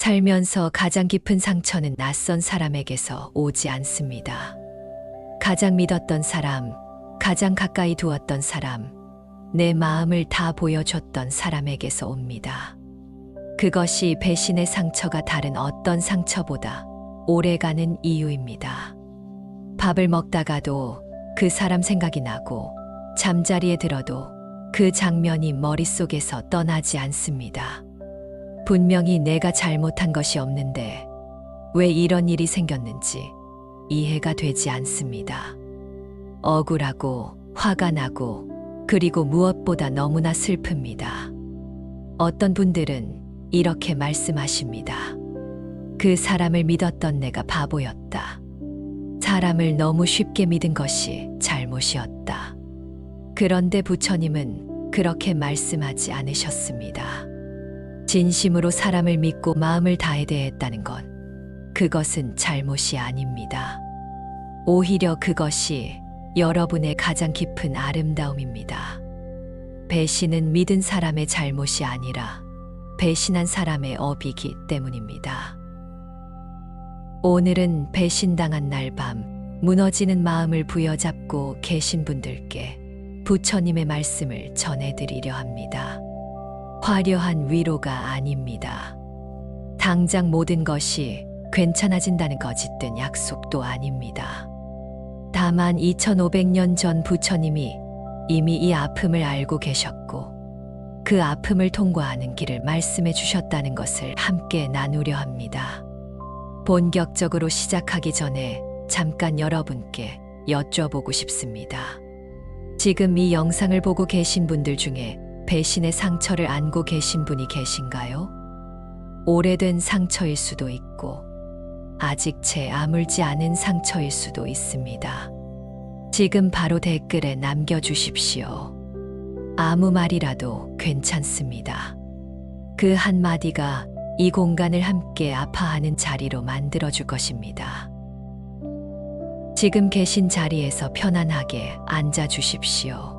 살면서 가장 깊은 상처는 낯선 사람에게서 오지 않습니다. 가장 믿었던 사람, 가장 가까이 두었던 사람, 내 마음을 다 보여줬던 사람에게서 옵니다. 그것이 배신의 상처가 다른 어떤 상처보다 오래가는 이유입니다. 밥을 먹다가도 그 사람 생각이 나고 잠자리에 들어도 그 장면이 머릿속에서 떠나지 않습니다. 분명히 내가 잘못한 것이 없는데 왜 이런 일이 생겼는지 이해가 되지 않습니다. 억울하고 화가 나고 그리고 무엇보다 너무나 슬픕니다. 어떤 분들은 이렇게 말씀하십니다. 그 사람을 믿었던 내가 바보였다. 사람을 너무 쉽게 믿은 것이 잘못이었다. 그런데 부처님은 그렇게 말씀하지 않으셨습니다. 진심으로 사람을 믿고 마음을 다해 대했다는 것, 그것은 잘못이 아닙니다. 오히려 그것이 여러분의 가장 깊은 아름다움입니다. 배신은 믿은 사람의 잘못이 아니라 배신한 사람의 업이기 때문입니다. 오늘은 배신당한 날 밤 무너지는 마음을 부여잡고 계신 분들께 부처님의 말씀을 전해드리려 합니다. 화려한 위로가 아닙니다. 당장 모든 것이 괜찮아진다는 거짓된 약속도 아닙니다. 다만 2500년 전 부처님이 이미 이 아픔을 알고 계셨고 그 아픔을 통과하는 길을 말씀해 주셨다는 것을 함께 나누려 합니다. 본격적으로 시작하기 전에 잠깐 여러분께 여쭤보고 싶습니다. 지금 이 영상을 보고 계신 분들 중에 배신의 상처를 안고 계신 분이 계신가요? 오래된 상처일 수도 있고 아직 채 아물지 않은 상처일 수도 있습니다. 지금 바로 댓글에 남겨주십시오. 아무 말이라도 괜찮습니다. 그 한마디가 이 공간을 함께 아파하는 자리로 만들어줄 것입니다. 지금 계신 자리에서 편안하게 앉아주십시오.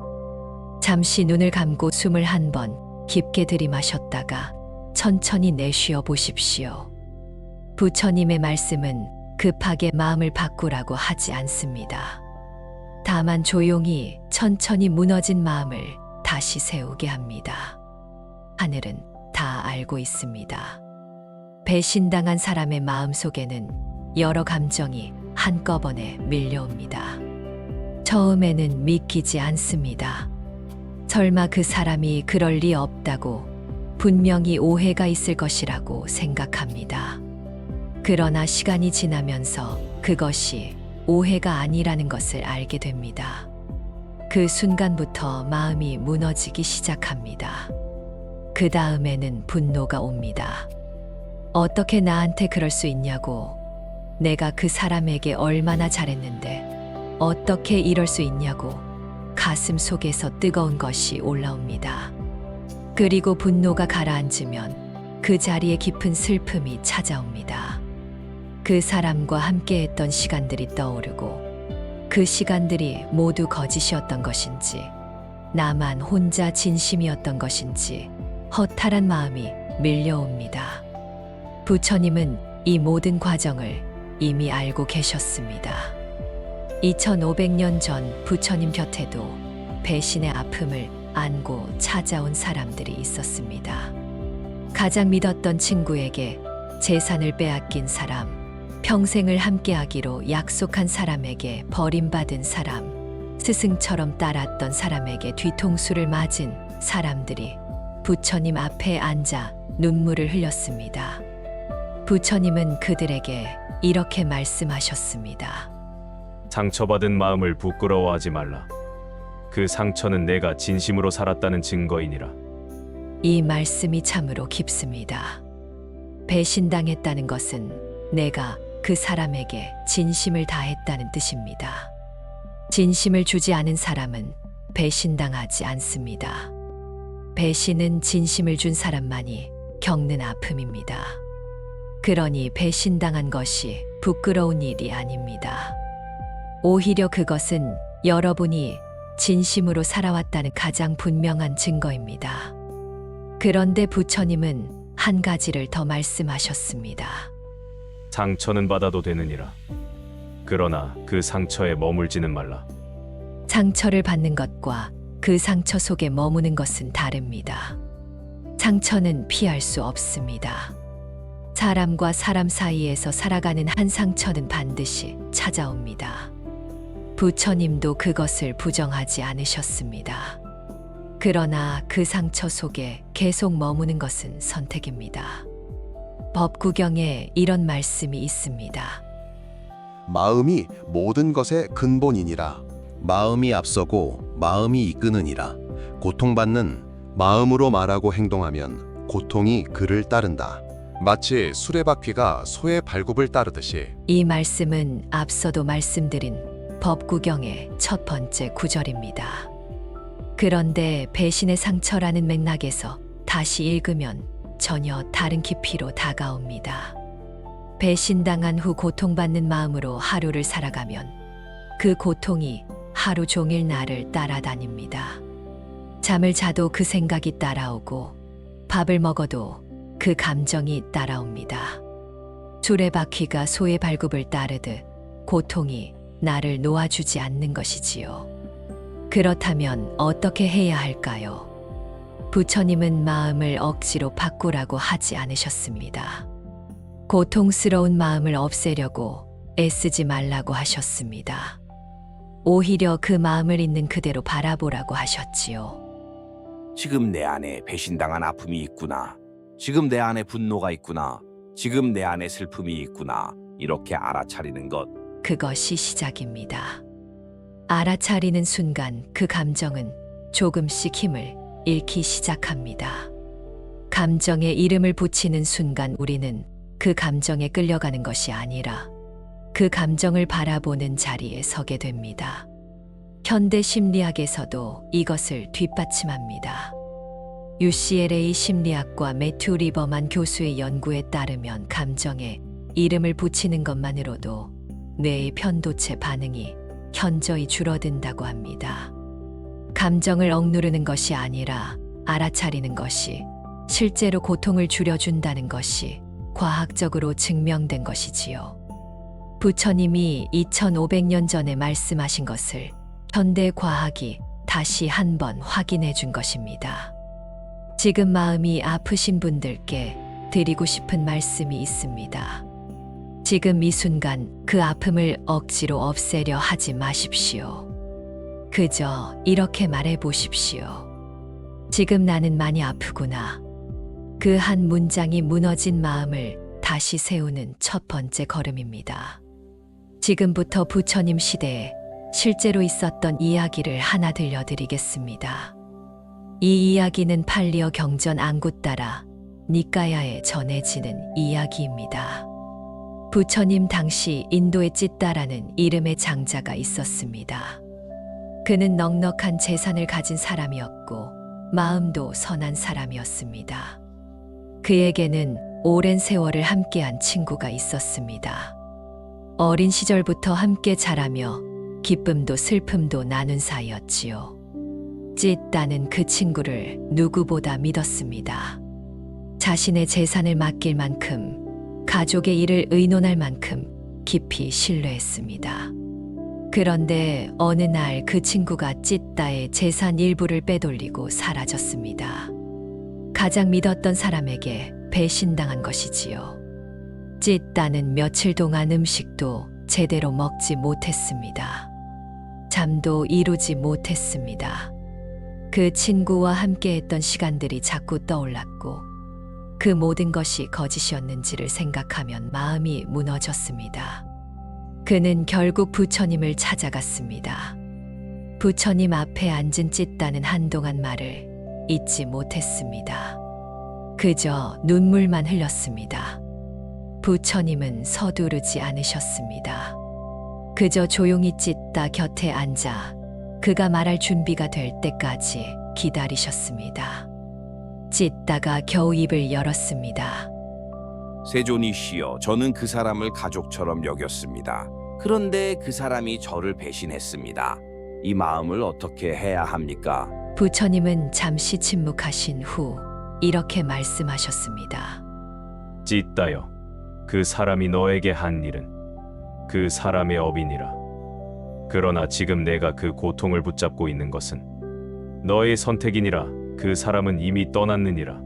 잠시 눈을 감고 숨을 한 번 깊게 들이마셨다가 천천히 내쉬어 보십시오. 부처님의 말씀은 급하게 마음을 바꾸라고 하지 않습니다. 다만 조용히 천천히 무너진 마음을 다시 세우게 합니다. 하늘은 다 알고 있습니다. 배신당한 사람의 마음 속에는 여러 감정이 한꺼번에 밀려옵니다. 처음에는 믿기지 않습니다. 설마 그 사람이 그럴 리 없다고, 분명히 오해가 있을 것이라고 생각합니다. 그러나 시간이 지나면서 그것이 오해가 아니라는 것을 알게 됩니다. 그 순간부터 마음이 무너지기 시작합니다. 그 다음에는 분노가 옵니다. 어떻게 나한테 그럴 수 있냐고, 내가 그 사람에게 얼마나 잘했는데 어떻게 이럴 수 있냐고 가슴 속에서 뜨거운 것이 올라옵니다. 그리고 분노가 가라앉으면 그 자리에 깊은 슬픔이 찾아옵니다. 그 사람과 함께했던 시간들이 떠오르고 그 시간들이 모두 거짓이었던 것인지, 나만 혼자 진심이었던 것인지 허탈한 마음이 밀려옵니다. 부처님은 이 모든 과정을 이미 알고 계셨습니다. 2500년 전 부처님 곁에도 배신의 아픔을 안고 찾아온 사람들이 있었습니다. 가장 믿었던 친구에게 재산을 빼앗긴 사람, 평생을 함께하기로 약속한 사람에게 버림받은 사람, 스승처럼 따랐던 사람에게 뒤통수를 맞은 사람들이 부처님 앞에 앉아 눈물을 흘렸습니다. 부처님은 그들에게 이렇게 말씀하셨습니다. 상처받은 마음을 부끄러워하지 말라. 그 상처는 내가 진심으로 살았다는 증거이니라. 이 말씀이 참으로 깊습니다. 배신당했다는 것은 내가 그 사람에게 진심을 다했다는 뜻입니다. 진심을 주지 않은 사람은 배신당하지 않습니다. 배신은 진심을 준 사람만이 겪는 아픔입니다. 그러니 배신당한 것이 부끄러운 일이 아닙니다. 오히려 그것은 여러분이 진심으로 살아왔다는 가장 분명한 증거입니다. 그런데 부처님은 한 가지를 더 말씀하셨습니다. 상처는 받아도 되느니라. 그러나 그 상처에 머물지는 말라. 상처를 받는 것과 그 상처 속에 머무는 것은 다릅니다. 상처는 피할 수 없습니다. 사람과 사람 사이에서 살아가는 한 상처는 반드시 찾아옵니다. 부처님도 그것을 부정하지 않으셨습니다. 그러나 그 상처 속에 계속 머무는 것은 선택입니다. 법구경에 이런 말씀이 있습니다. 마음이 모든 것의 근본이니라. 마음이 앞서고 마음이 이끄느니라. 고통받는 마음으로 말하고 행동하면 고통이 그를 따른다. 마치 수레바퀴가 소의 발굽을 따르듯이. 이 말씀은 앞서도 말씀드린 법구경의 첫 번째 구절입니다. 그런데 배신의 상처라는 맥락에서 다시 읽으면 전혀 다른 깊이로 다가옵니다. 배신당한 후 고통받는 마음으로 하루를 살아가면 그 고통이 하루 종일 나를 따라다닙니다. 잠을 자도 그 생각이 따라오고 밥을 먹어도 그 감정이 따라옵니다. 수레바퀴가 소의 발굽을 따르듯 고통이 나를 놓아주지 않는 것이지요. 그렇다면 어떻게 해야 할까요? 부처님은 마음을 억지로 바꾸라고 하지 않으셨습니다. 고통스러운 마음을 없애려고 애쓰지 말라고 하셨습니다. 오히려 그 마음을 있는 그대로 바라보라고 하셨지요. 지금 내 안에 배신당한 아픔이 있구나. 지금 내 안에 분노가 있구나. 지금 내 안에 슬픔이 있구나. 이렇게 알아차리는 것. 그것이 시작입니다. 알아차리는 순간 그 감정은 조금씩 힘을 잃기 시작합니다. 감정에 이름을 붙이는 순간 우리는 그 감정에 끌려가는 것이 아니라 그 감정을 바라보는 자리에 서게 됩니다. 현대 심리학에서도 이것을 뒷받침합니다. UCLA 심리학과 매튜 리버만 교수의 연구에 따르면 감정에 이름을 붙이는 것만으로도 뇌의 편도체 반응이 현저히 줄어든다고 합니다. 감정을 억누르는 것이 아니라 알아차리는 것이 실제로 고통을 줄여준다는 것이 과학적으로 증명된 것이지요. 부처님이 2500년 전에 말씀하신 것을 현대 과학이 다시 한번 확인해 준 것입니다. 지금 마음이 아프신 분들께 드리고 싶은 말씀이 있습니다. 지금 이 순간 그 아픔을 억지로 없애려 하지 마십시오. 그저 이렇게 말해 보십시오. 지금 나는 많이 아프구나. 그 한 문장이 무너진 마음을 다시 세우는 첫 번째 걸음입니다. 지금부터 부처님 시대에 실제로 있었던 이야기를 하나 들려드리겠습니다. 이 이야기는 팔리어 경전 앙구따라 니까야에 전해지는 이야기입니다. 부처님 당시 인도의 찌따라는 이름의 장자가 있었습니다. 그는 넉넉한 재산을 가진 사람이었고 마음도 선한 사람이었습니다. 그에게는 오랜 세월을 함께한 친구가 있었습니다. 어린 시절부터 함께 자라며 기쁨도 슬픔도 나눈 사이였지요. 찌따는 그 친구를 누구보다 믿었습니다. 자신의 재산을 맡길 만큼, 가족의 일을 의논할 만큼 깊이 신뢰했습니다. 그런데 어느 날 그 친구가 찌따의 재산 일부를 빼돌리고 사라졌습니다. 가장 믿었던 사람에게 배신당한 것이지요. 찌따는 며칠 동안 음식도 제대로 먹지 못했습니다. 잠도 이루지 못했습니다. 그 친구와 함께했던 시간들이 자꾸 떠올랐고 그 모든 것이 거짓이었는지를 생각하면 마음이 무너졌습니다. 그는 결국 부처님을 찾아갔습니다. 부처님 앞에 앉은 찌따는 한동안 말을 잊지 못했습니다. 그저 눈물만 흘렸습니다. 부처님은 서두르지 않으셨습니다. 그저 조용히 찌따 곁에 앉아 그가 말할 준비가 될 때까지 기다리셨습니다. 찌따가 겨우 입을 열었습니다. 세존이시여, 저는 그 사람을 가족처럼 여겼습니다. 그런데 그 사람이 저를 배신했습니다. 이 마음을 어떻게 해야 합니까? 부처님은 잠시 침묵하신 후 이렇게 말씀하셨습니다. 찢다여 그 사람이 너에게 한 일은 그 사람의 업이니라. 그러나 지금 내가 그 고통을 붙잡고 있는 것은 너의 선택이니라. 그 사람은 이미 떠났느니라.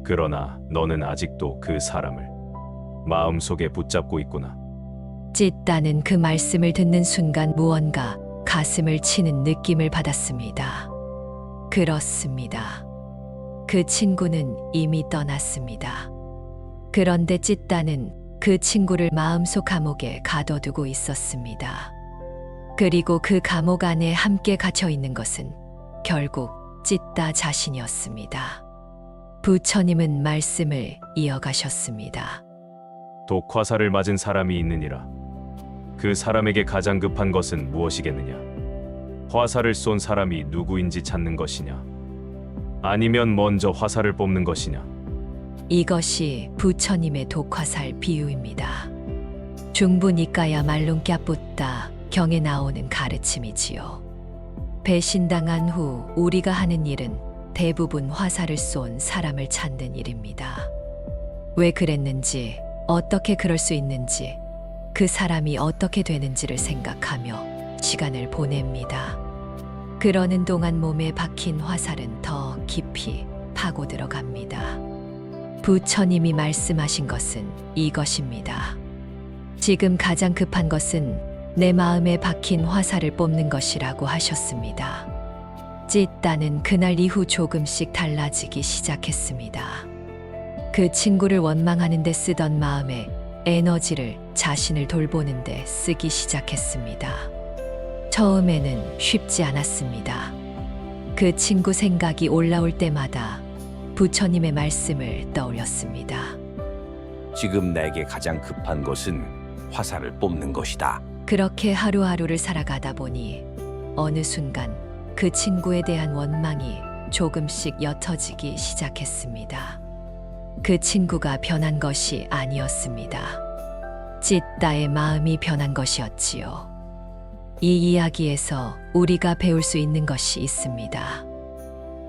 그러나 너는 아직도 그 사람을 마음속에 붙잡고 있구나. 찢다는 그 말씀을 듣는 순간 무언가 가슴을 치는 느낌을 받았습니다. 그렇습니다. 그 친구는 이미 떠났습니다. 그런데 찢다는 그 친구를 마음속 감옥에 가둬두고 있었습니다. 그리고 그 감옥 안에 함께 갇혀 있는 것은 결국 찢다 자신이었습니다. 부처님은 말씀을 이어가셨습니다. 독화살을 맞은 사람이 있느니라. 그 사람에게 가장 급한 것은 무엇이겠느냐? 화살을 쏜 사람이 누구인지 찾는 것이냐? 아니면 먼저 화살을 뽑는 것이냐? 이것이 부처님의 독화살 비유입니다. 중부니까야 말론꺄뿌따 경에 나오는 가르침이지요. 배신당한 후 우리가 하는 일은 대부분 화살을 쏜 사람을 찾는 일입니다. 왜 그랬는지, 어떻게 그럴 수 있는지, 그 사람이 어떻게 되는지를 생각하며 시간을 보냅니다. 그러는 동안 몸에 박힌 화살은 더 깊이 파고 들어갑니다. 부처님이 말씀하신 것은 이것입니다. 지금 가장 급한 것은 내 마음에 박힌 화살을 뽑는 것이라고 하셨습니다. 찢다는 그날 이후 조금씩 달라지기 시작했습니다. 그 친구를 원망하는 데 쓰던 마음의 에너지를 자신을 돌보는 데 쓰기 시작했습니다. 처음에는 쉽지 않았습니다. 그 친구 생각이 올라올 때마다 부처님의 말씀을 떠올렸습니다. 지금 내게 가장 급한 것은 화살을 뽑는 것이다. 그렇게 하루하루를 살아가다 보니 어느 순간 그 친구에 대한 원망이 조금씩 옅어지기 시작했습니다. 그 친구가 변한 것이 아니었습니다. 찢다의 마음이 변한 것이었지요. 이 이야기에서 우리가 배울 수 있는 것이 있습니다.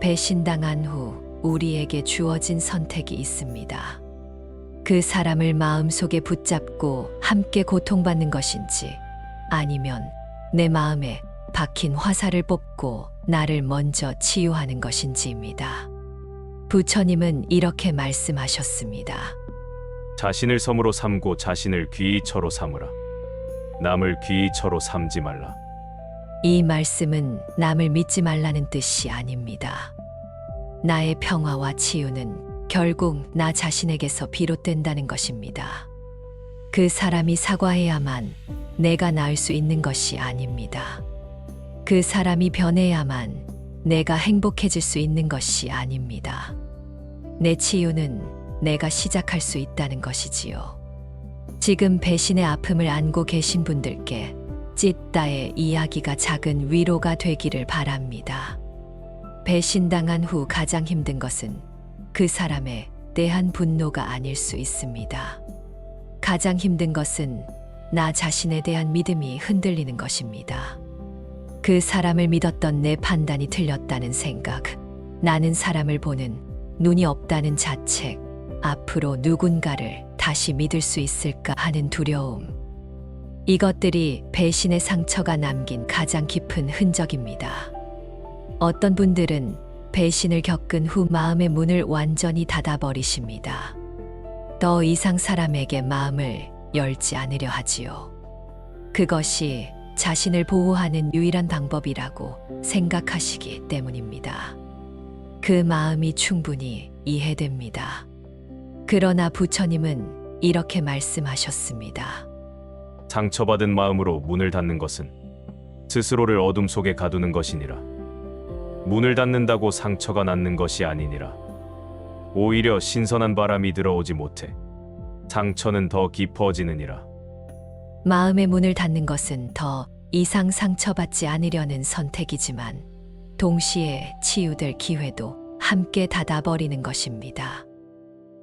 배신당한 후 우리에게 주어진 선택이 있습니다. 그 사람을 마음속에 붙잡고 함께 고통받는 것인지, 아니면 내 마음에 박힌 화살을 뽑고 나를 먼저 치유하는 것인지입니다. 부처님은 이렇게 말씀하셨습니다. 자신을 섬으로 삼고 자신을 귀처로 삼으라. 남을 귀처로 삼지 말라. 이 말씀은 남을 믿지 말라는 뜻이 아닙니다. 나의 평화와 치유는 결국 나 자신에게서 비롯된다는 것입니다. 그 사람이 사과해야만 내가 나을 수 있는 것이 아닙니다. 그 사람이 변해야만 내가 행복해질 수 있는 것이 아닙니다. 내 치유는 내가 시작할 수 있다는 것이지요. 지금 배신의 아픔을 안고 계신 분들께 찢다의 이야기가 작은 위로가 되기를 바랍니다. 배신당한 후 가장 힘든 것은 그 사람에 대한 분노가 아닐 수 있습니다. 가장 힘든 것은 나 자신에 대한 믿음이 흔들리는 것입니다. 그 사람을 믿었던 내 판단이 틀렸다는 생각, 나는 사람을 보는 눈이 없다는 자책, 앞으로 누군가를 다시 믿을 수 있을까 하는 두려움. 이것들이 배신의 상처가 남긴 가장 깊은 흔적입니다. 어떤 분들은 배신을 겪은 후 마음의 문을 완전히 닫아버리십니다. 더 이상 사람에게 마음을 열지 않으려 하지요. 그것이 자신을 보호하는 유일한 방법이라고 생각하시기 때문입니다. 그 마음이 충분히 이해됩니다. 그러나 부처님은 이렇게 말씀하셨습니다. 상처받은 마음으로 문을 닫는 것은 스스로를 어둠 속에 가두는 것이니라. 문을 닫는다고 상처가 낫는 것이 아니니라. 오히려 신선한 바람이 들어오지 못해 상처는 더 깊어지느니라. 마음의 문을 닫는 것은 더 이상 상처받지 않으려는 선택이지만 동시에 치유될 기회도 함께 닫아버리는 것입니다.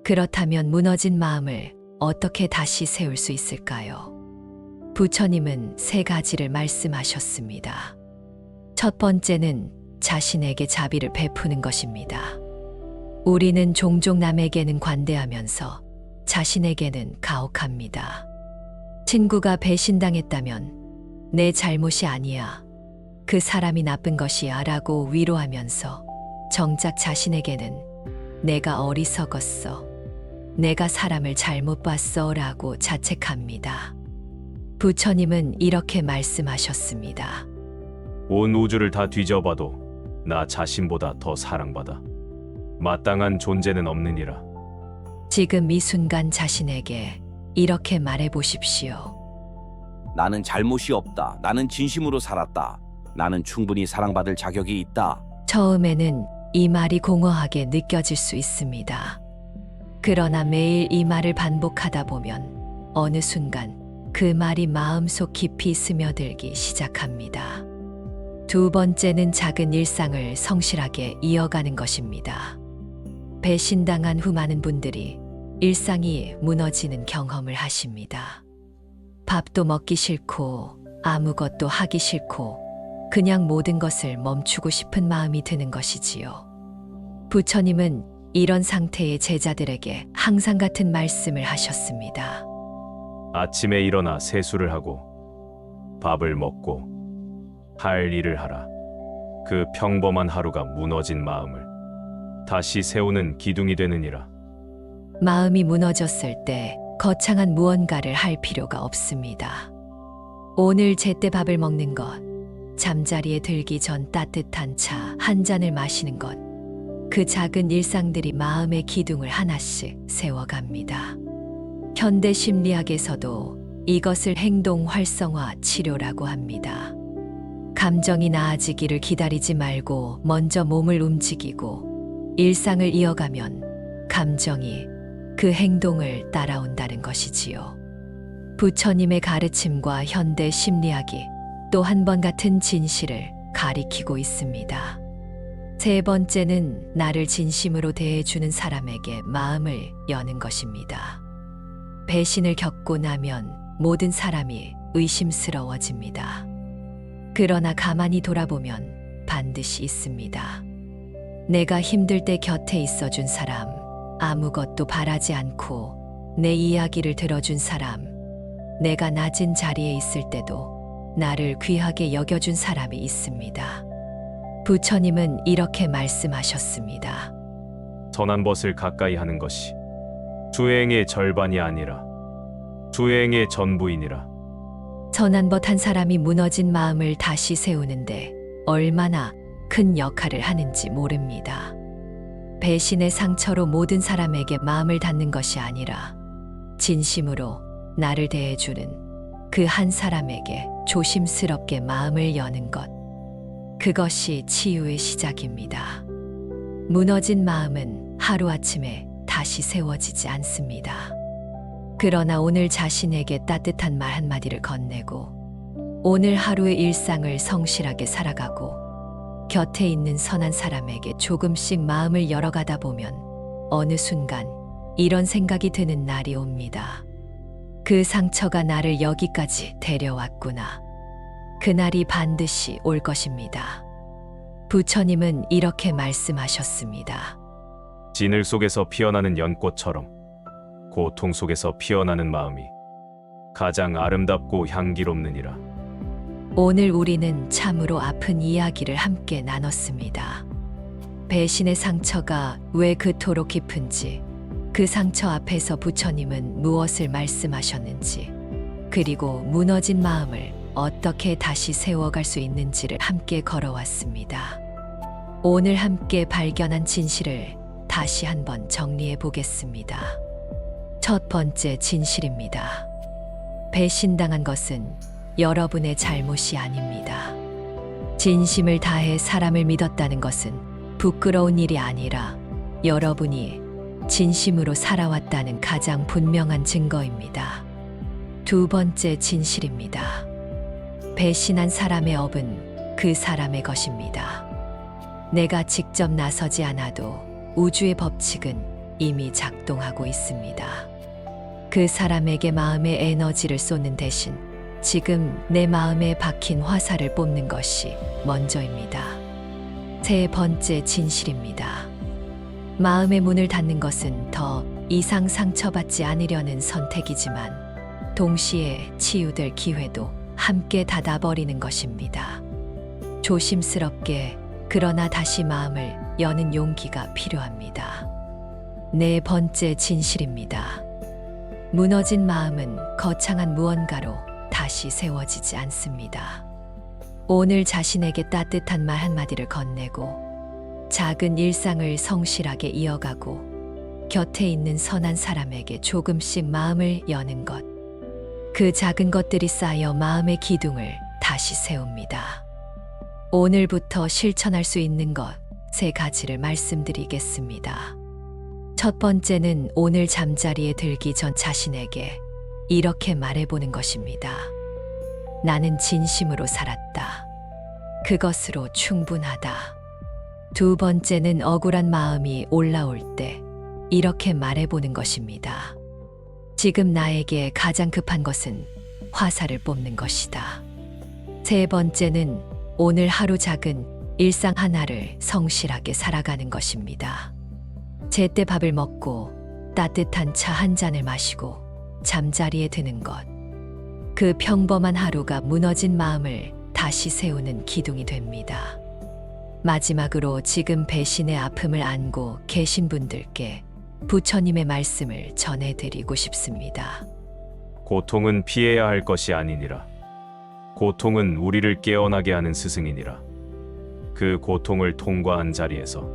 그렇다면 무너진 마음을 어떻게 다시 세울 수 있을까요? 부처님은 3가지를 말씀하셨습니다. 첫 번째는 자신에게 자비를 베푸는 것입니다. 우리는 종종 남에게는 관대하면서 자신에게는 가혹합니다. 친구가 배신당했다면 내 잘못이 아니야. 그 사람이 나쁜 것이야 라고 위로하면서 정작 자신에게는 내가 어리석었어. 내가 사람을 잘못 봤어 라고 자책합니다. 부처님은 이렇게 말씀하셨습니다. 온 우주를 다 뒤져봐도 나 자신보다 더 사랑받아 마땅한 존재는 없느니라. 지금 이 순간 자신에게 이렇게 말해 보십시오. 나는 잘못이 없다. 나는 진심으로 살았다. 나는 충분히 사랑받을 자격이 있다. 처음에는 이 말이 공허하게 느껴질 수 있습니다. 그러나 매일 이 말을 반복하다 보면 어느 순간 그 말이 마음속 깊이 스며들기 시작합니다. 두 번째는 작은 일상을 성실하게 이어가는 것입니다. 배신당한 후 많은 분들이 일상이 무너지는 경험을 하십니다. 밥도 먹기 싫고 아무것도 하기 싫고 그냥 모든 것을 멈추고 싶은 마음이 드는 것이지요. 부처님은 이런 상태의 제자들에게 항상 같은 말씀을 하셨습니다. 아침에 일어나 세수를 하고 밥을 먹고 할 일을 하라. 그 평범한 하루가 무너진 마음을 다시 세우는 기둥이 되느니라. 마음이 무너졌을 때 거창한 무언가를 할 필요가 없습니다. 오늘 제때 밥을 먹는 것, 잠자리에 들기 전 따뜻한 차 한 잔을 마시는 것, 그 작은 일상들이 마음의 기둥을 하나씩 세워갑니다. 현대 심리학에서도 이것을 행동 활성화 치료라고 합니다. 감정이 나아지기를 기다리지 말고 먼저 몸을 움직이고 일상을 이어가면 감정이 그 행동을 따라온다는 것이지요. 부처님의 가르침과 현대 심리학이 또 한 번 같은 진실을 가리키고 있습니다. 세 번째는 나를 진심으로 대해주는 사람에게 마음을 여는 것입니다. 배신을 겪고 나면 모든 사람이 의심스러워집니다. 그러나 가만히 돌아보면 반드시 있습니다. 내가 힘들 때 곁에 있어준 사람, 아무것도 바라지 않고 내 이야기를 들어준 사람, 내가 낮은 자리에 있을 때도 나를 귀하게 여겨준 사람이 있습니다. 부처님은 이렇게 말씀하셨습니다. 선한 것을 가까이 하는 것이 수행의 절반이 아니라 수행의 전부이니라. 선한 법 한 사람이 무너진 마음을 다시 세우는데 얼마나 큰 역할을 하는지 모릅니다. 배신의 상처로 모든 사람에게 마음을 닫는 것이 아니라 진심으로 나를 대해주는 그 한 사람에게 조심스럽게 마음을 여는 것. 그것이 치유의 시작입니다. 무너진 마음은 하루아침에 다시 세워지지 않습니다. 그러나 오늘 자신에게 따뜻한 말 한마디를 건네고 오늘 하루의 일상을 성실하게 살아가고 곁에 있는 선한 사람에게 조금씩 마음을 열어가다 보면 어느 순간 이런 생각이 드는 날이 옵니다. 그 상처가 나를 여기까지 데려왔구나. 그날이 반드시 올 것입니다. 부처님은 이렇게 말씀하셨습니다. 진을 속에서 피어나는 연꽃처럼 고통 속에서 피어나는 마음이 가장 아름답고 향기롭느니라. 오늘 우리는 참으로 아픈 이야기를 함께 나눴습니다. 배신의 상처가 왜 그토록 깊은지, 그 상처 앞에서 부처님은 무엇을 말씀하셨는지, 그리고 무너진 마음을 어떻게 다시 세워갈 수 있는지를 함께 걸어왔습니다. 오늘 함께 발견한 진실을 다시 한번 정리해 보겠습니다. 첫 번째 진실입니다. 배신당한 것은 여러분의 잘못이 아닙니다. 진심을 다해 사람을 믿었다는 것은 부끄러운 일이 아니라 여러분이 진심으로 살아왔다는 가장 분명한 증거입니다. 두 번째 진실입니다. 배신한 사람의 업은 그 사람의 것입니다. 내가 직접 나서지 않아도 우주의 법칙은 이미 작동하고 있습니다. 그 사람에게 마음의 에너지를 쏟는 대신 지금 내 마음에 박힌 화살을 뽑는 것이 먼저입니다. 세 번째 진실입니다. 마음의 문을 닫는 것은 더 이상 상처받지 않으려는 선택이지만 동시에 치유될 기회도 함께 닫아버리는 것입니다. 조심스럽게 그러나 다시 마음을 여는 용기가 필요합니다. 네 번째 진실입니다. 무너진 마음은 거창한 무언가로 다시 세워지지 않습니다. 오늘 자신에게 따뜻한 말 한마디를 건네고 작은 일상을 성실하게 이어가고 곁에 있는 선한 사람에게 조금씩 마음을 여는 것. 그 작은 것들이 쌓여 마음의 기둥을 다시 세웁니다. 오늘부터 실천할 수 있는 것 3가지를 말씀드리겠습니다. 첫 번째는 오늘 잠자리에 들기 전 자신에게 이렇게 말해보는 것입니다. 나는 진심으로 살았다. 그것으로 충분하다. 두 번째는 억울한 마음이 올라올 때 이렇게 말해보는 것입니다. 지금 나에게 가장 급한 것은 화살을 뽑는 것이다. 세 번째는 오늘 하루 작은 일상 하나를 성실하게 살아가는 것입니다. 제때 밥을 먹고 따뜻한 차 한 잔을 마시고 잠자리에 드는 것. 그 평범한 하루가 무너진 마음을 다시 세우는 기둥이 됩니다. 마지막으로 지금 배신의 아픔을 안고 계신 분들께 부처님의 말씀을 전해드리고 싶습니다. 고통은 피해야 할 것이 아니니라. 고통은 우리를 깨어나게 하는 스승이니라. 그 고통을 통과한 자리에서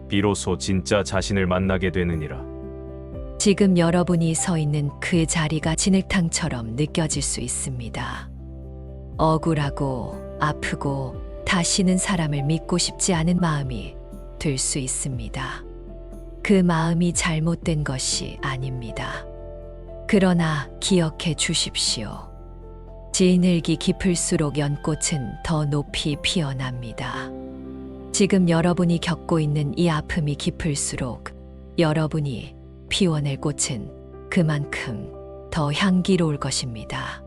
비로소 진짜 자신을 만나게 되느니라. 지금 여러분이 서 있는 그 자리가 진흙탕처럼 느껴질 수 있습니다. 억울하고 아프고 다시는 사람을 믿고 싶지 않은 마음이 들 수 있습니다. 그 마음이 잘못된 것이 아닙니다. 그러나 기억해 주십시오. 진흙이 깊을수록 연꽃은 더 높이 피어납니다. 지금 여러분이 겪고 있는 이 아픔이 깊을수록 여러분이 피워낼 꽃은 그만큼 더 향기로울 것입니다.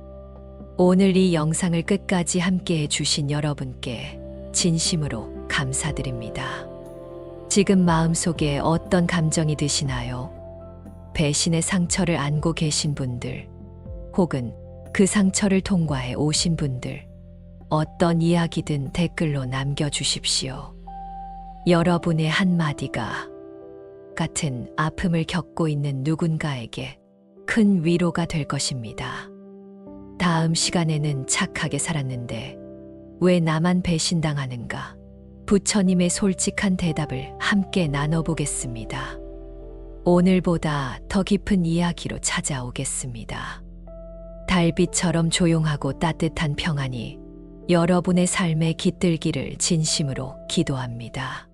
오늘 이 영상을 끝까지 함께해 주신 여러분께 진심으로 감사드립니다. 지금 마음속에 어떤 감정이 드시나요? 배신의 상처를 안고 계신 분들, 혹은 그 상처를 통과해 오신 분들, 어떤 이야기든 댓글로 남겨주십시오. 여러분의 한마디가 같은 아픔을 겪고 있는 누군가에게 큰 위로가 될 것입니다. 다음 시간에는 착하게 살았는데 왜 나만 배신당하는가? 부처님의 솔직한 대답을 함께 나눠보겠습니다. 오늘보다 더 깊은 이야기로 찾아오겠습니다. 달빛처럼 조용하고 따뜻한 평안이 여러분의 삶에 깃들기를 진심으로 기도합니다.